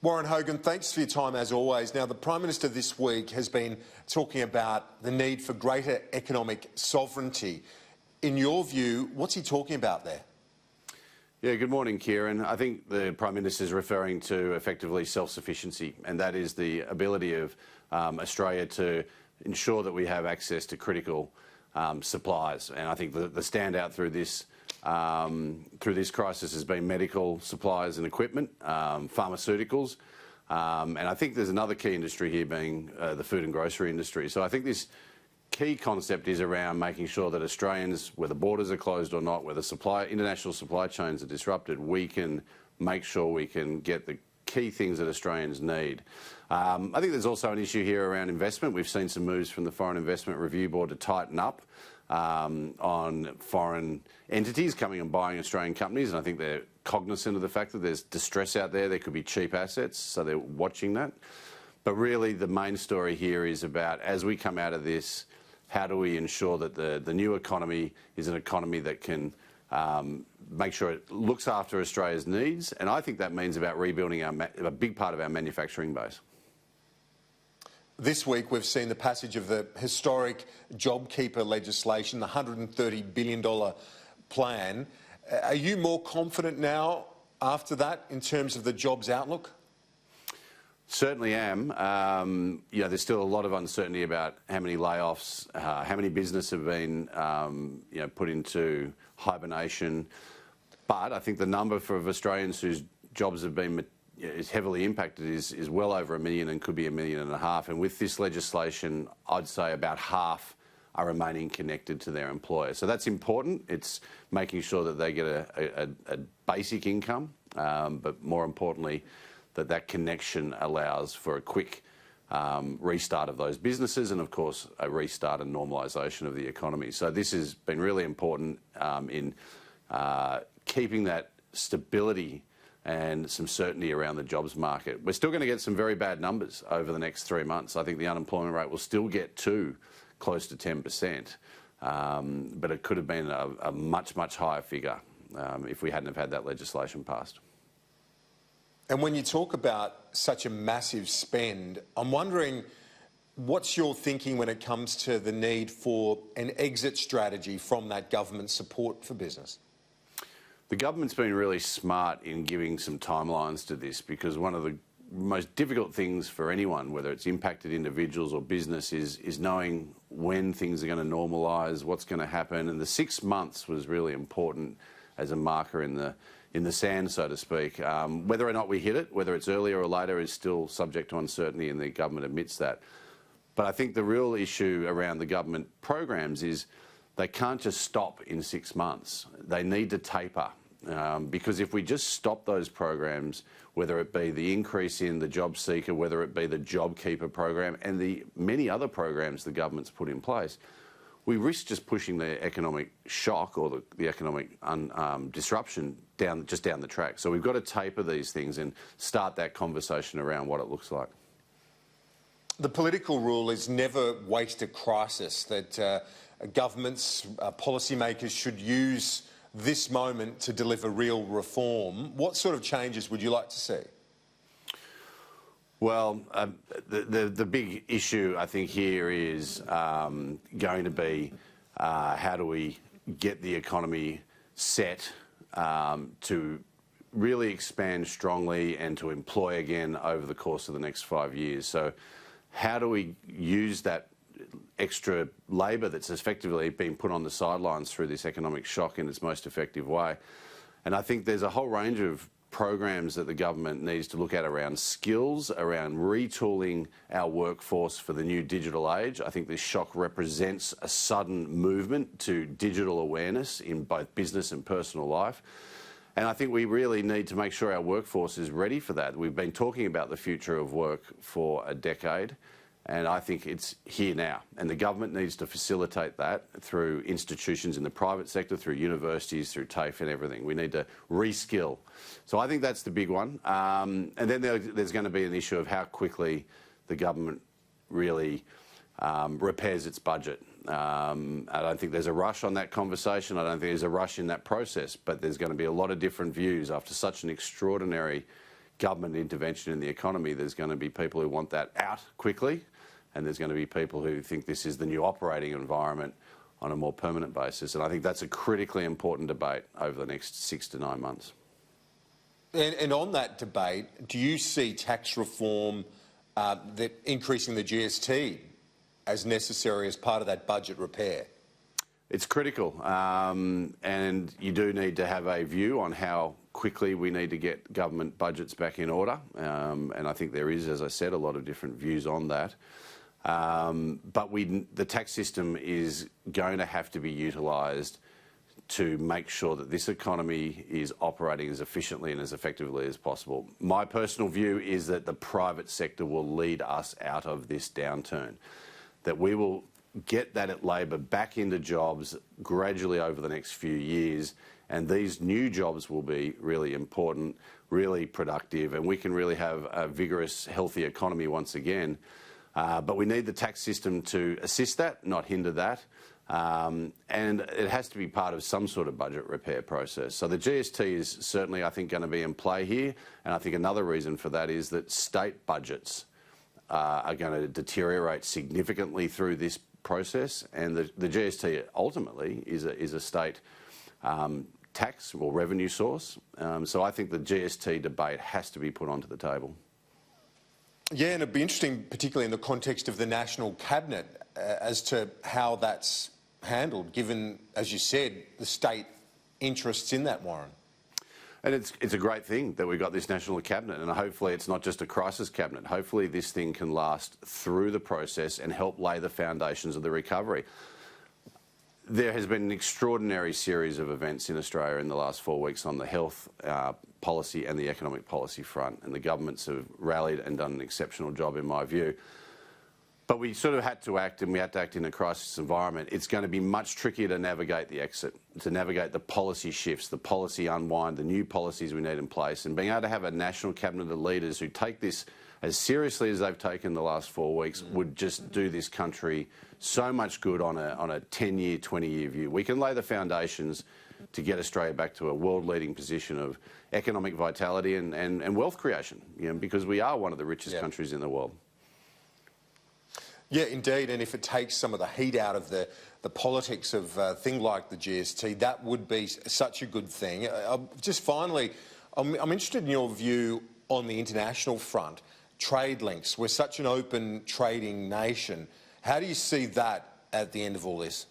Warren Hogan, thanks for your time as always. Now, the Prime Minister this week has been talking about the need for greater economic sovereignty. In your view, what's he talking about there? Yeah, good morning, Kieran. I think the Prime Minister is referring to effectively self-sufficiency, and that is the ability of Australia to ensure that we have access to critical supplies. And I think the standout through this crisis has been medical supplies and equipment, pharmaceuticals, and I think there's another key industry here being the food and grocery industry. So I think this key concept is around making sure that Australians, whether borders are closed or not, whether international supply chains are disrupted, we can make sure we can get the key things that Australians need. I think there's also an issue here around investment. We've seen some moves from the Foreign Investment Review Board to tighten up on foreign entities coming and buying Australian companies, and I think they're cognizant of the fact that there's distress out there. There could be cheap assets, so they're watching that. But really the main story here is about, as we come out of this, how do we ensure that the new economy is an economy that can make sure it looks after Australia's needs? And I think that means about rebuilding a big part of our manufacturing base. This week we've seen the passage of the historic JobKeeper legislation, the $130 billion plan. Are you more confident now after that in terms of the jobs outlook? Certainly am. There's still a lot of uncertainty about how many layoffs, how many businesses have been put into hibernation. But I think the number of Australians whose jobs have been is heavily impacted is well over 1 million and could be 1.5 million. And with this legislation, I'd say about half are remaining connected to their employer. So that's important. It's making sure that they get a basic income, but more importantly, that connection allows for a quick restart of those businesses and, of course, a restart and normalisation of the economy. So this has been really important in keeping that stability and some certainty around the jobs market. We're still going to get some very bad numbers over the next 3 months. I think the unemployment rate will still get to close to 10%, but it could have been a much, much higher figure if we hadn't have had that legislation passed. And when you talk about such a massive spend, I'm wondering what's your thinking when it comes to the need for an exit strategy from that government support for business? The government's been really smart in giving some timelines to this, because one of the most difficult things for anyone, whether it's impacted individuals or business, is knowing when things are going to normalise, what's going to happen. And the 6 months was really important as a marker in the sand, so to speak. Whether or not we hit it, whether it's earlier or later, is still subject to uncertainty, and the government admits that. But I think the real issue around the government programs is they can't just stop in 6 months. They need to taper, because if we just stop those programs, whether it be the increase in the job seeker, whether it be the JobKeeper program and the many other programs the government's put in place, we risk just pushing the economic shock or the economic disruption down the track. So we've got to taper these things and start that conversation around what it looks like. The political rule is never waste a crisis, that governments, policymakers should use this moment to deliver real reform. What sort of changes would you like to see? Well, the big issue, I think, here is going to be how do we get the economy set to really expand strongly and to employ again over the course of the next 5 years. So how do we use that extra labour that's effectively been put on the sidelines through this economic shock in its most effective way? And I think there's a whole range of programs that the government needs to look at around skills, around retooling our workforce for the new digital age. I think this shock represents a sudden movement to digital awareness in both business and personal life. And I think we really need to make sure our workforce is ready for that. We've been talking about the future of work for a decade, and I think it's here now. And the government needs to facilitate that through institutions in the private sector, through universities, through TAFE and everything. We need to reskill. So I think that's the big one. And then there's going to be an issue of how quickly the government really repairs its budget. I don't think there's a rush on that conversation. I don't think there's a rush in that process, but there's going to be a lot of different views after such an extraordinary government intervention in the economy, there's going to be people who want that out quickly, and there's going to be people who think this is the new operating environment on a more permanent basis. And I think that's a critically important debate over the next 6 to 9 months. And on that debate, do you see tax reform, that increasing the GST, as necessary as part of that budget repair? It's critical, and you do need to have a view on how quickly we need to get government budgets back in order, and I think there is, as I said, a lot of different views on that. But the tax system is going to have to be utilised to make sure that this economy is operating as efficiently and as effectively as possible. My personal view is that the private sector will lead us out of this downturn, that we will get that labour back into jobs gradually over the next few years, and these new jobs will be really important, really productive, and we can really have a vigorous, healthy economy once again. But we need the tax system to assist that, not hinder that. And it has to be part of some sort of budget repair process. So the GST is certainly, I think, going to be in play here. And I think another reason for that is that state budgets are going to deteriorate significantly through this process. And the GST ultimately is a state tax or revenue source. So I think the GST debate has to be put onto the table. Yeah, and it'd be interesting, particularly in the context of the National Cabinet, as to how that's handled, given, as you said, the state interests in that, Warren. And it's a great thing that we've got this National Cabinet, and hopefully it's not just a crisis cabinet. Hopefully this thing can last through the process and help lay the foundations of the recovery. There has been an extraordinary series of events in Australia in the last 4 weeks on the health policy and the economic policy front, and the governments have rallied and done an exceptional job, in my view. But we sort of had to act, and we had to act in a crisis environment. It's going to be much trickier to navigate the exit, to navigate the policy shifts, the policy unwind, the new policies we need in place, and being able to have a national cabinet of leaders who take this as seriously as they've taken the last 4 weeks would just do this country so much good on a 10-year, 20-year view. We can lay the foundations to get Australia back to a world-leading position of economic vitality and wealth creation, because we are one of the richest countries in the world. Yeah, indeed, and if it takes some of the heat out of the politics of things like the GST, that would be such a good thing. Just finally, I'm interested in your view on the international front. Trade links, we're such an open trading nation. How do you see that at the end of all this?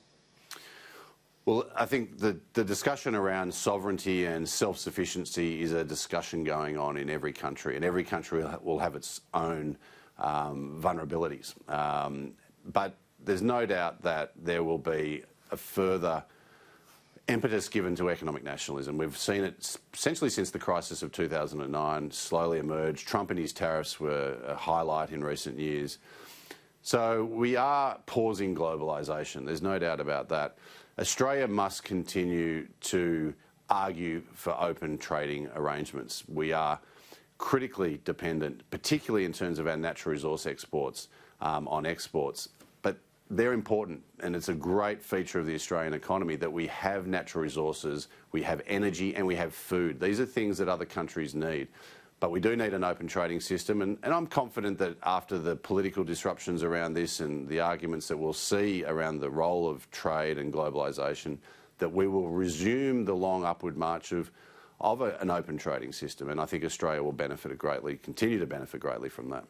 Well, I think the discussion around sovereignty and self-sufficiency is a discussion going on in every country, and every country will have its own vulnerabilities. But there's no doubt that there will be a further impetus given to economic nationalism. We've seen it essentially since the crisis of 2009 slowly emerge. Trump and his tariffs were a highlight in recent years. So we are pausing globalisation. There's no doubt about that. Australia must continue to argue for open trading arrangements. We are critically dependent, particularly in terms of our natural resource exports, on exports. But they're important, and it's a great feature of the Australian economy that we have natural resources, we have energy, and we have food. These are things that other countries need. But we do need an open trading system, and I'm confident that after the political disruptions around this and the arguments that we'll see around the role of trade and globalisation, that we will resume the long upward march of an open trading system. And I think Australia will benefit greatly, continue to benefit greatly from that.